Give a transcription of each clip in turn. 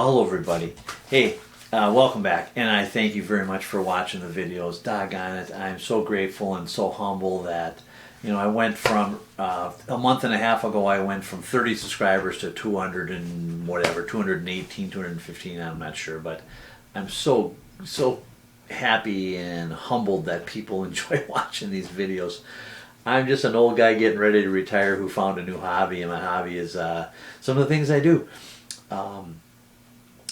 Well, hello everybody. Hey, welcome back, and I thank you very much for watching the videos. Doggone it, I'm so grateful and so humble that, I went from, a month and a half ago, I went from 30 subscribers to 200 and whatever, 218, 215, I'm not sure, but I'm so happy and humbled that people enjoy watching these videos. I'm just an old guy getting ready to retire who found a new hobby, and my hobby is some of the things I do.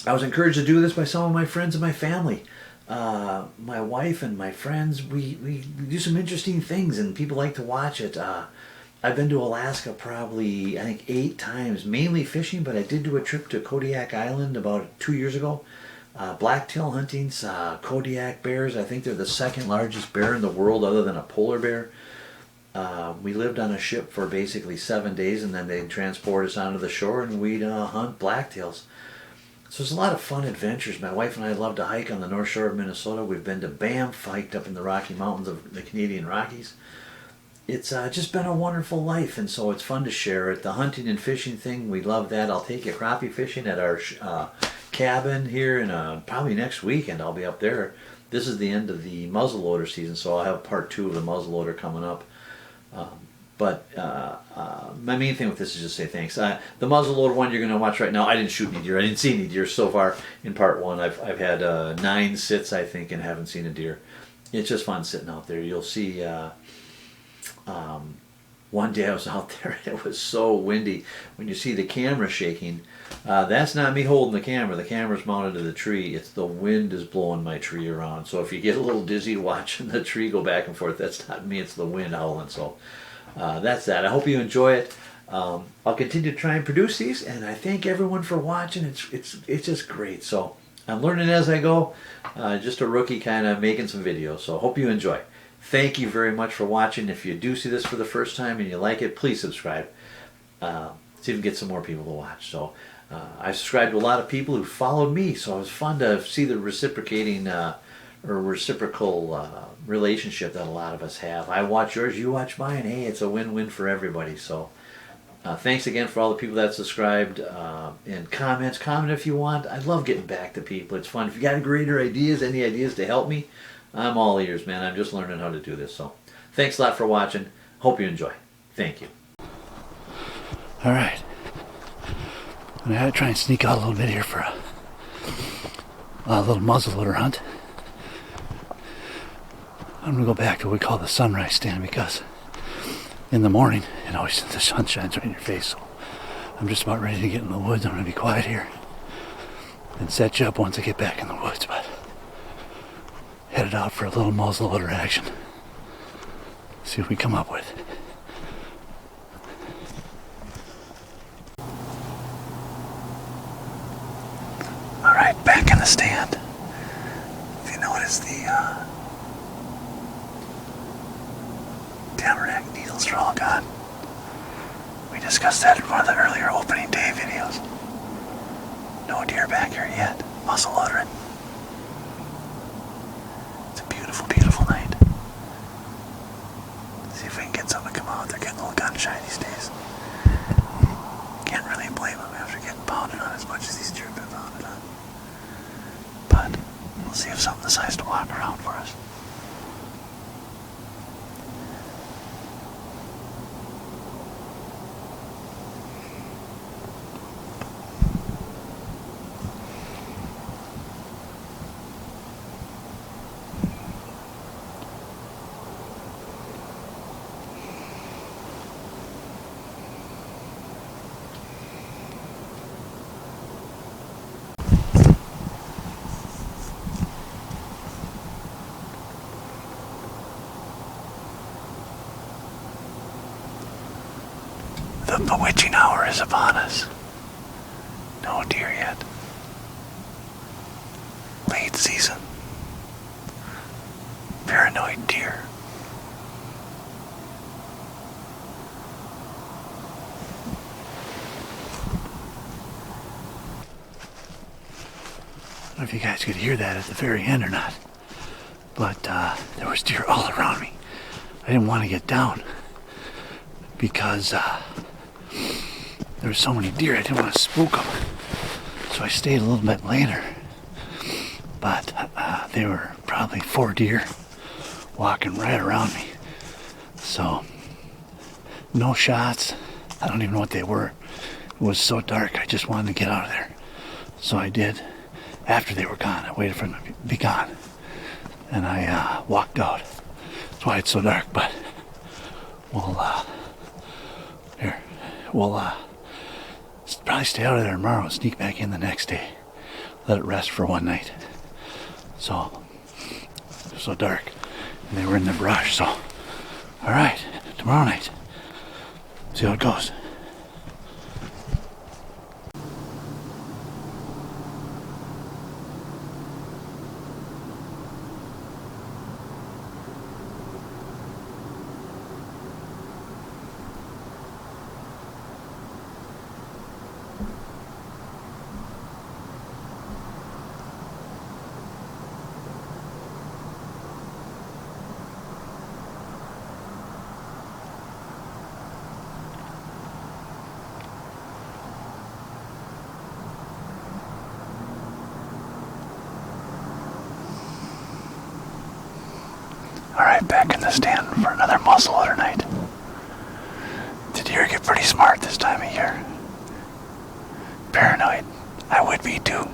I was encouraged to do this by some of my friends and my family. My wife and my friends, we do some interesting things and people like to watch it. I've been to Alaska probably, I think, 8 times, mainly fishing, but I did do a trip to Kodiak Island about 2 years ago. Blacktail hunting, Kodiak bears. I think they're the second largest bear in the world other than a polar bear. We lived on a ship for basically 7 days, and then they'd transport us onto the shore and we'd hunt blacktails. So it's a lot of fun adventures. My wife and I love to hike on the North Shore of Minnesota. We've been to Banff, hiked up in the Rocky Mountains of the Canadian Rockies. It's just been a wonderful life, and so it's fun to share it. The hunting and fishing thing, we love that. I'll take you crappie fishing at our cabin here in probably next weekend. I'll be up there. This is the end of the muzzleloader season, so I'll have part 2 of the muzzleloader coming up. My main thing with this is just say thanks. The muzzleloader one you're going to watch right now, I didn't shoot any deer. I didn't see any deer so far in part 1. I've had 9 sits, I think, and haven't seen a deer. It's just fun sitting out there. You'll see, one day I was out there and it was so windy. When you see the camera shaking, that's not me holding the camera. The camera's mounted to the tree. It's the wind is blowing my tree around. So if you get a little dizzy watching the tree go back and forth, that's not me. It's the wind howling. So that's that. I hope you enjoy it. I'll continue to try and produce these, and I thank everyone for watching. It's just great. So I'm learning as I go. Just a rookie kind of making some videos. So hope you enjoy. Thank you very much for watching. If you do see this for the first time and you like it, please subscribe. See if we can get some more people to watch. So I subscribed to a lot of people who followed me, so it was fun to see the reciprocating or reciprocal relationship that a lot of us have. I watch yours, you watch mine. Hey, it's a win-win for everybody. So thanks again for all the people that subscribed and comments. Comment if you want. I love getting back to people. It's fun. If you got greater ideas, any ideas to help me, I'm all ears, man. I'm just learning how to do this. So thanks a lot for watching. Hope you enjoy. Thank you. All right. I'm going to try and sneak out a little bit here for a little muzzleloader hunt. I'm going to go back to what we call the sunrise stand, because in the morning, the sun shines right in your face. So I'm just about ready to get in the woods. I'm going to be quiet here and set you up once I get back in the woods. But headed out for a little muzzleloader action. See what we come up with. Alright, back in the stand. If you notice, the tamarack needles are all gone. We discussed that in one of the earlier opening day videos. No deer back here yet. Muzzleloadering. It's a beautiful, beautiful night. See if we can get something to come out. They're getting a little gun shy these days. Can't really blame them after getting pounded on as much as these deer have been pounded on. But we'll see if something decides to walk around for us. The witching hour is upon us. No deer yet. Late season. Paranoid deer. I don't know if you guys could hear that at the very end or not, but there was deer all around me. I didn't want to get down because there were so many deer, I didn't want to spook them. So so I stayed a little bit later. But there were probably 4 deer walking right around me. So, no shots. I don't even know what they were. It was so dark, I just wanted to get out of there. So I did. After they were gone, I waited for them to be gone. And I walked out. That's why it's so dark, but we'll probably stay out of there tomorrow and sneak back in the next day. Let it rest for one night. So, it was so dark. And they were in the brush, so. Alright, tomorrow night. See how it goes. Alright, back in the stand for another muzzleloader night. The deer get pretty smart this time of year. Paranoid. I would be too.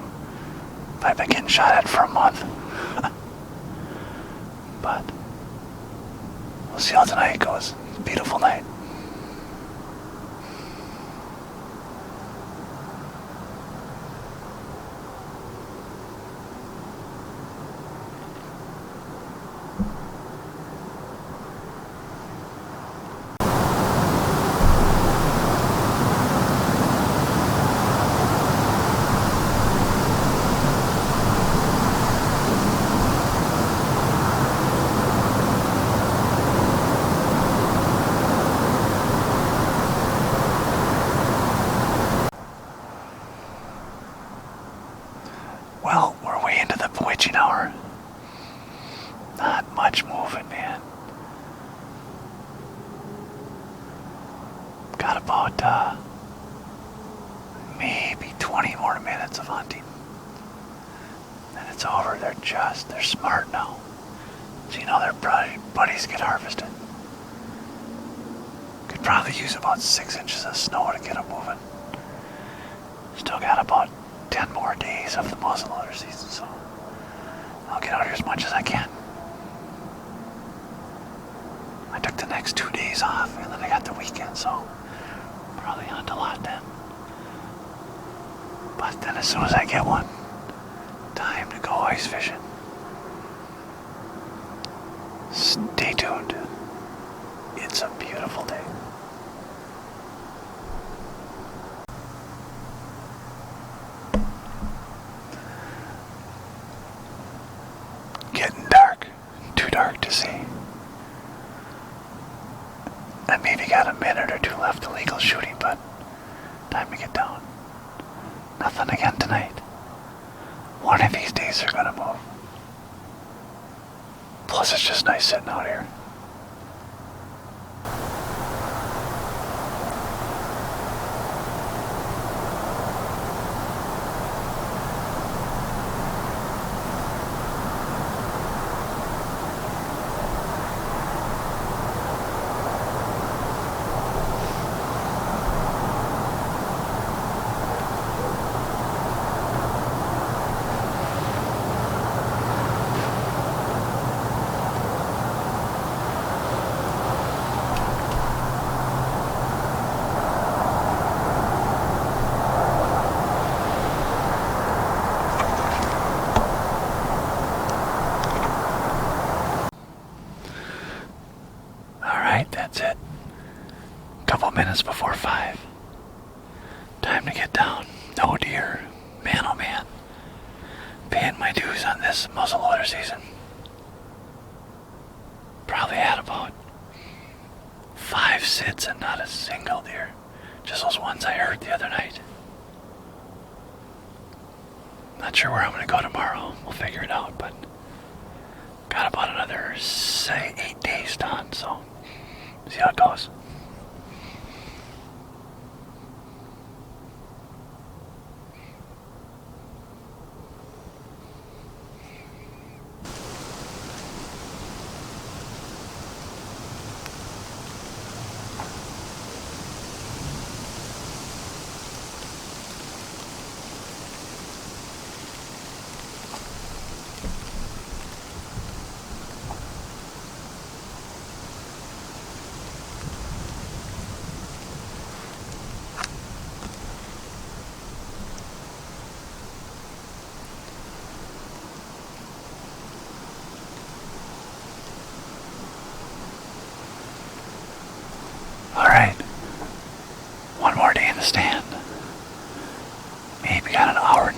If I've been getting shot at for a month. But we'll see how tonight goes. It's a beautiful night. Well, we're way into the witching hour. Not much moving, man. Got about maybe 20 more minutes of hunting. Then it's over. They're smart now. So you know their buddies get harvested. Could probably use about 6 inches of snow to get them moving. Still got about 10 more days of the muzzleloader season, so I'll get out here as much as I can. I took the next 2 days off, and then I got the weekend, so probably hunt a lot then. But then as soon as I get one, time to go ice fishing. Stay tuned. It's a beautiful day. Getting dark. Too dark to see. I maybe got a minute or 2 left of legal shooting, but time to get down. Nothing again tonight. One of these days they're gonna move. Plus it's just nice sitting out here. That's it. Couple minutes before 5. Time to get down. No deer. Man, oh man. Paying my dues on this muzzleloader season. Probably had about 5 sits and not a single deer. Just those ones I heard the other night. Not sure where I'm going to go tomorrow. We'll figure it out, but got about another, say, 8 days done, so see how it goes.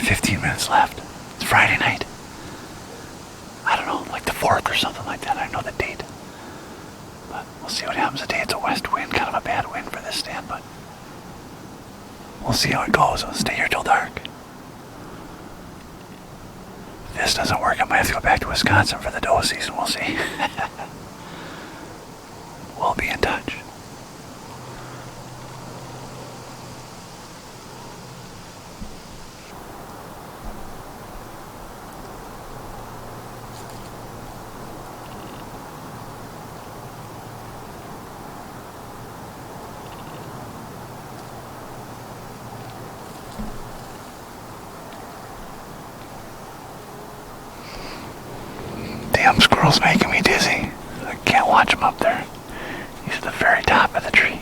15 minutes left. It's Friday night. I don't know, like the 4th or something like that. I don't know the date. But we'll see what happens today. It's a west wind, kind of a bad wind for this stand, but we'll see how it goes. I'll stay here till dark. If this doesn't work, I might have to go back to Wisconsin for the doe season. We'll see. We'll be in touch. Damn squirrel's making me dizzy. I can't watch him up there. He's at the very top of the tree.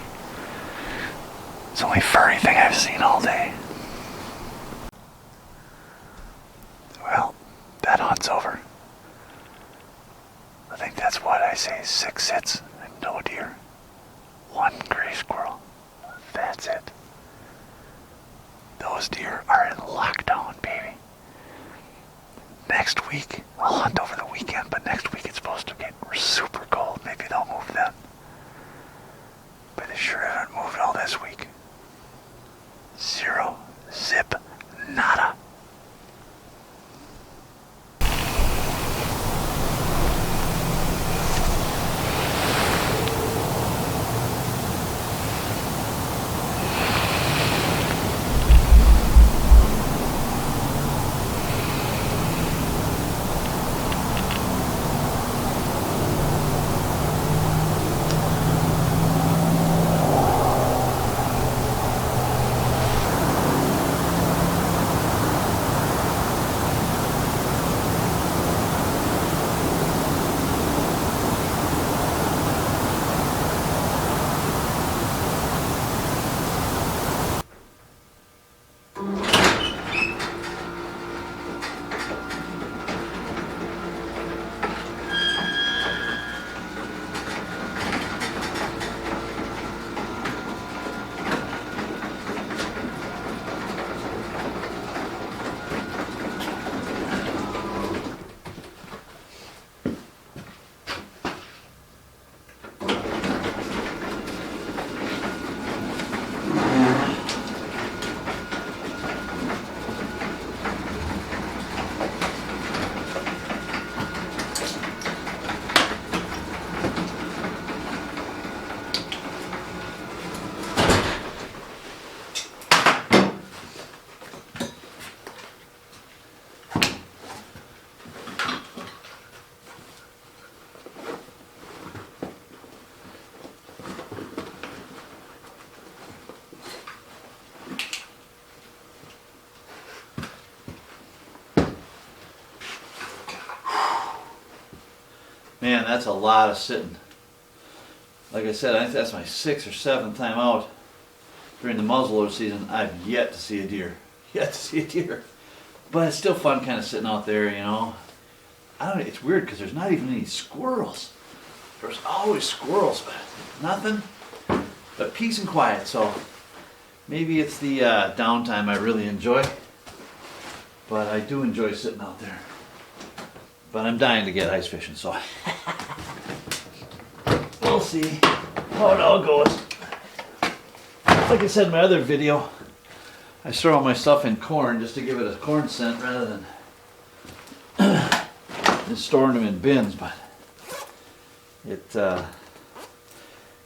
It's the only furry thing I've seen all day. Well, that hunt's over. I think that's what I say, 6 sits and no deer. 1 gray squirrel. That's it. Those deer are in lockdown, baby. Next week, I'll hunt over the weekend, but next week it's supposed to get super cold. Maybe they'll move then. But they sure haven't moved all this week. 0, zip, nada. Man, that's a lot of sitting. Like I said, I think that's my 6th or 7th time out during the muzzleloader season. I've yet to see a deer. Yet to see a deer. But it's still fun kind of sitting out there, you know. I don't know, it's weird because there's not even any squirrels. There's always squirrels, but nothing but peace and quiet. So maybe it's the downtime I really enjoy. But I do enjoy sitting out there. But I'm dying to get ice fishing, so we'll see how it all goes. Like I said in my other video, I store all my stuff in corn just to give it a corn scent rather than storing them in bins, but it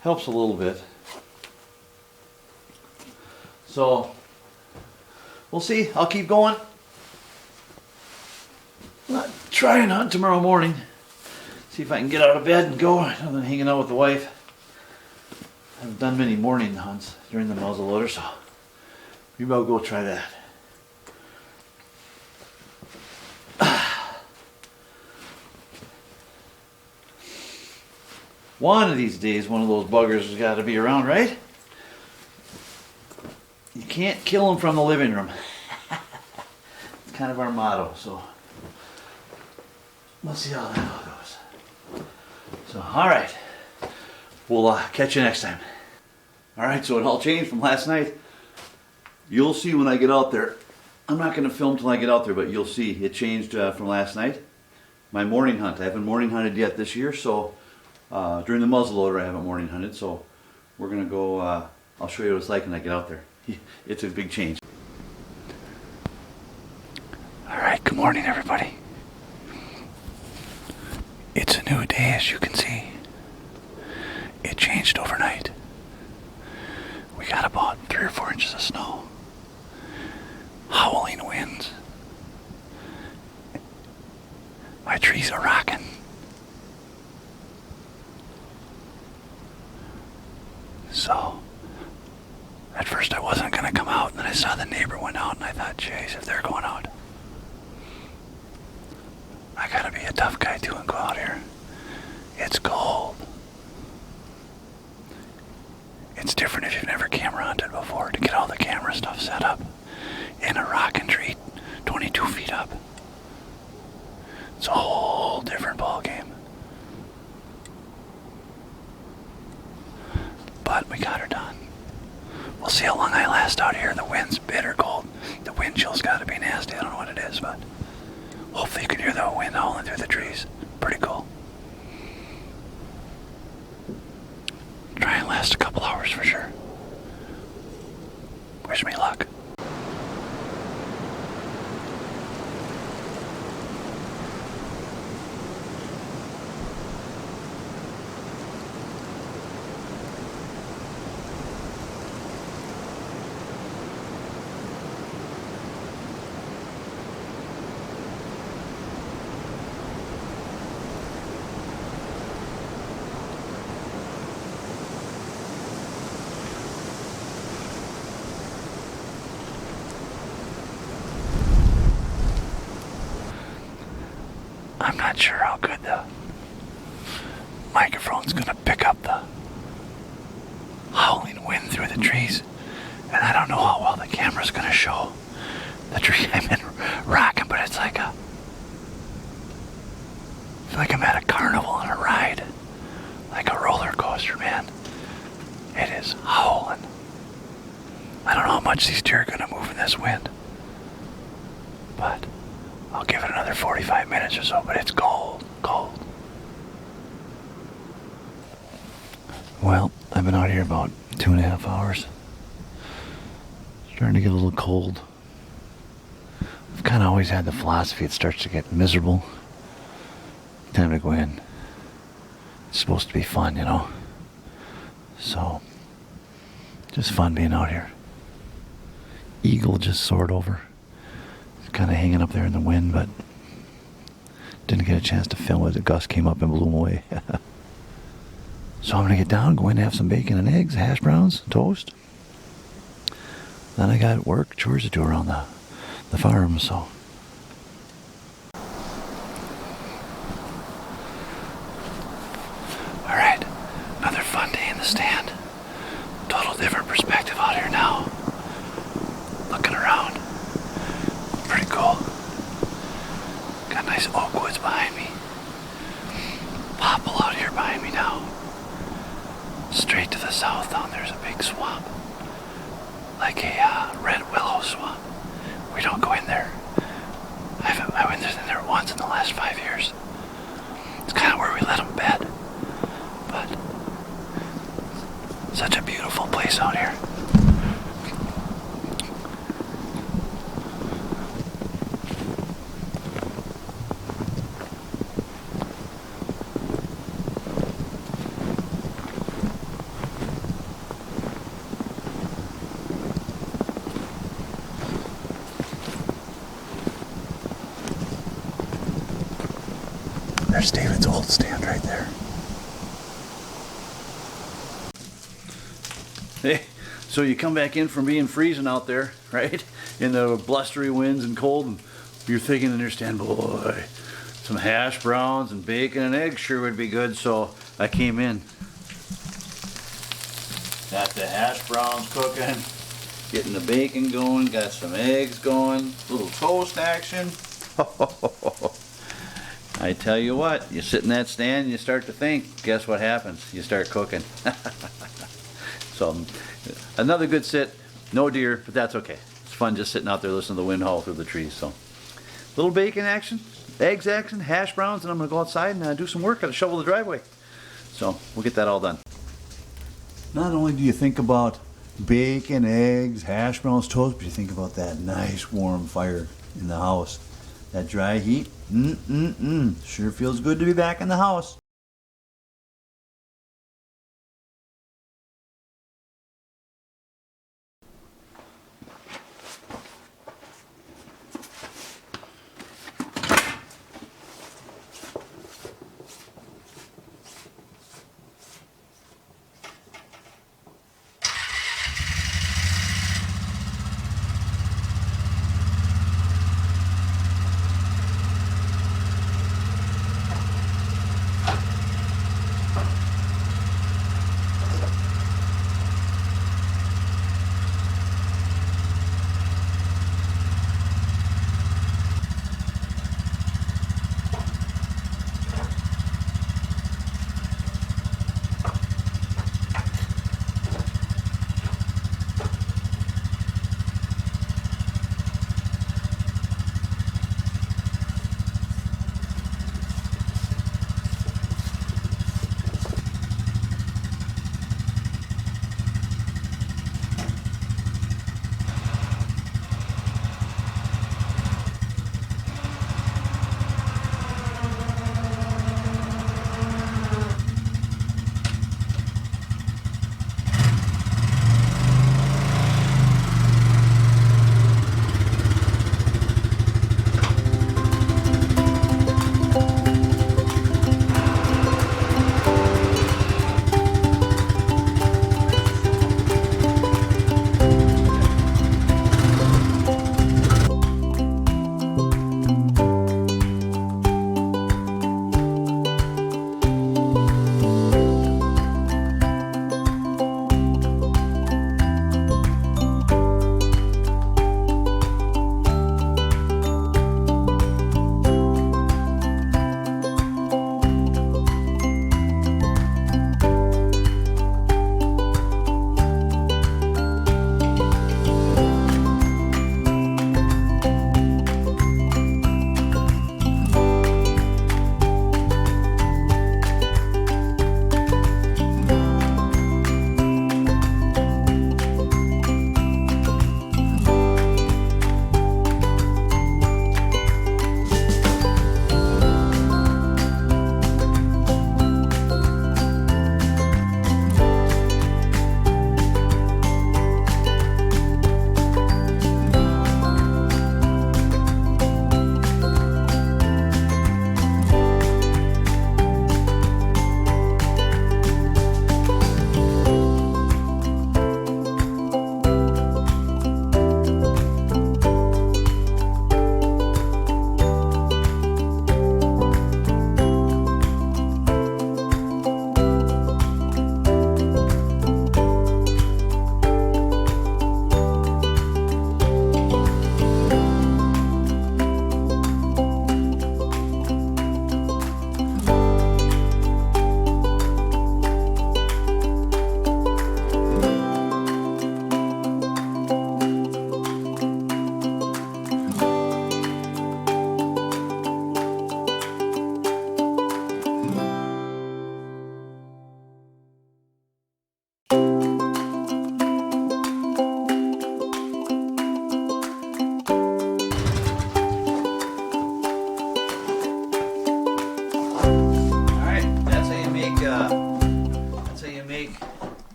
helps a little bit. So we'll see. I'll keep going. Not try and hunt tomorrow morning. See if I can get out of bed and go rather than hanging out with the wife. I haven't done many morning hunts during the muzzleloader, so maybe I'll go try that. One of these days, one of those buggers has got to be around, right? You can't kill them from the living room. It's kind of our motto, so we'll see how that all goes. So, alright. We'll catch you next time. Alright, so it all changed from last night. You'll see when I get out there. I'm not going to film till I get out there, but you'll see it changed from last night. My morning hunt. I haven't morning hunted yet this year, so during the muzzleloader I haven't morning hunted, so we're going to go, I'll show you what it's like when I get out there. It's a big change. Alright, good morning everybody. It's a new day, as you can see. It changed overnight. We got about 3 or 4 inches of snow. Howling winds. My trees are rocking. So, at first I wasn't going to come out, and then I saw the neighbor went out, and I thought, jeez, if they're going out, I gotta be a tough guy too and go out here. It's cold. It's different if you've never camera hunted before, to get all the camera stuff set up in a rocking tree 22 feet up. It's a whole different ball game. But we got her done. We'll see how long I last out here. The wind's bitter cold. The wind chill's gotta be nasty. I don't know what it is, but hopefully you can hear the wind howling through the trees. Pretty cool. Try and last a couple hours for sure. Wish me luck. I'm not sure how good the microphone's gonna pick up the howling wind through the trees, and I don't know how well the camera's gonna show the tree I'm in rocking, but it's like I feel like I'm at a carnival on a ride, like a roller coaster, man. It is howling. I don't know how much these deer are gonna move in this wind, but I'll give it another 45 minutes or so, but it's cold, cold. Well, I've been out here about 2.5 hours. It's starting to get a little cold. I've kind of always had the philosophy it starts to get miserable. Time to go in. It's supposed to be fun, you know. So, just fun being out here. Eagle just soared over. Kind of hanging up there in the wind, but didn't get a chance to film it. The gust came up and blew him away. So I'm gonna get down, go in and have some bacon and eggs, hash browns, toast. Then I got work, chores to do around the farm, so. Alright, another fun day in the stand. Total different perspective out here now. Looking around. Pretty cool. Got nice oak woods behind me. Popple out here behind me now. Straight to the south down there's a big swamp. Like a red willow swamp. We don't go in there. I went in there once in the last 5 years. It's kind of where we let them bed. But such a beautiful place out here. There's David's old stand right there. Hey, so you come back in from being freezing out there, right? In the blustery winds and cold, and you're thinking in your stand, boy, some hash browns and bacon and eggs sure would be good, so I came in. Got the hash browns cooking, getting the bacon going, got some eggs going, little toast action. I tell you what, you sit in that stand and you start to think, guess what happens? You start cooking. So, another good sit, no deer, but that's okay. It's fun just sitting out there listening to the wind howl through the trees. So, little bacon action, eggs action, hash browns, and I'm gonna go outside and do some work. Gotta shovel the driveway. So we'll get that all done. Not only do you think about bacon, eggs, hash browns, toast, but you think about that nice warm fire in the house. That dry heat, sure feels good to be back in the house.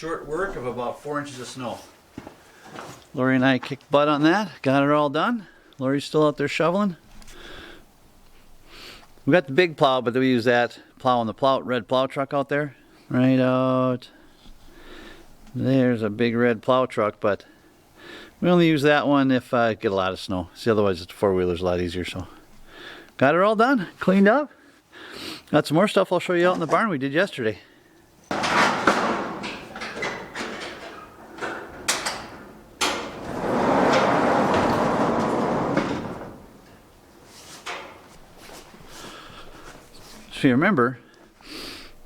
short work of about 4 inches of snow. Lori and I kicked butt on that, got it all done. Lori's still out there shoveling. We got the big plow, but we use that plow on the red plow truck out there. Right out. There's a big red plow truck, but we only use that one if I get a lot of snow. See, otherwise it's four-wheeler's a lot easier, so. Got it all done, cleaned up. Got some more stuff I'll show you out in the barn we did yesterday. If you remember,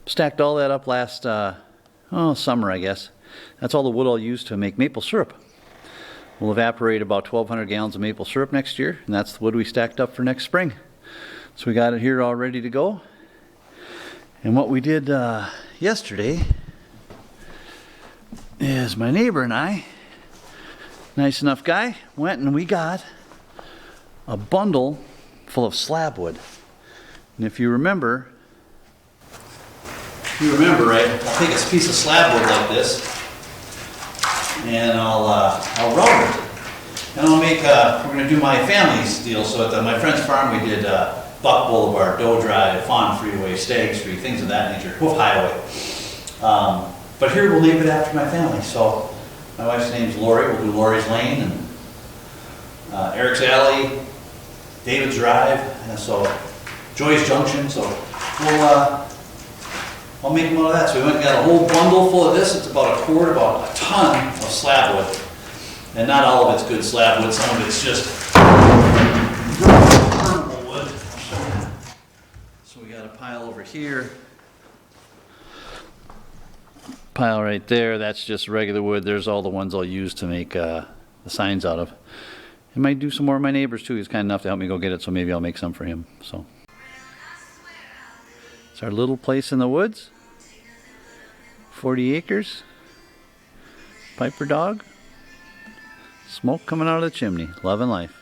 stacked all that up last summer, I guess. That's all the wood I'll use to make maple syrup. We'll evaporate about 1,200 gallons of maple syrup next year, and that's the wood we stacked up for next spring. So we got it here all ready to go. And what we did yesterday is my neighbor and I, nice enough guy, went and we got a bundle full of slab wood. And if you remember, right, I'll take a piece of slab wood like this, and I'll rubber it. And I'll make, we're going to do my family's deal. So at my friend's farm we did Buck Boulevard, Doe Drive, Fawn Freeway, Stagg Street, things of that nature, Hoof Highway. But here we'll name it after my family. So my wife's name's Lori, we'll do Lori's Lane, and Eric's Alley, David's Drive, and so Joy's Junction. So I'll make them out of that. So we went and got a whole bundle full of this. It's about a quart, about a ton of slab wood. And not all of it's good slab wood, some of it's just purple wood. So we got a pile over here. Pile right there, that's just regular wood. There's all the ones I'll use to make the signs out of. I might do some more of my neighbors too. He's kind enough to help me go get it, so maybe I'll make some for him. So it's our little place in the woods. 40 acres. Piper dog. Smoke coming out of the chimney. Love and life.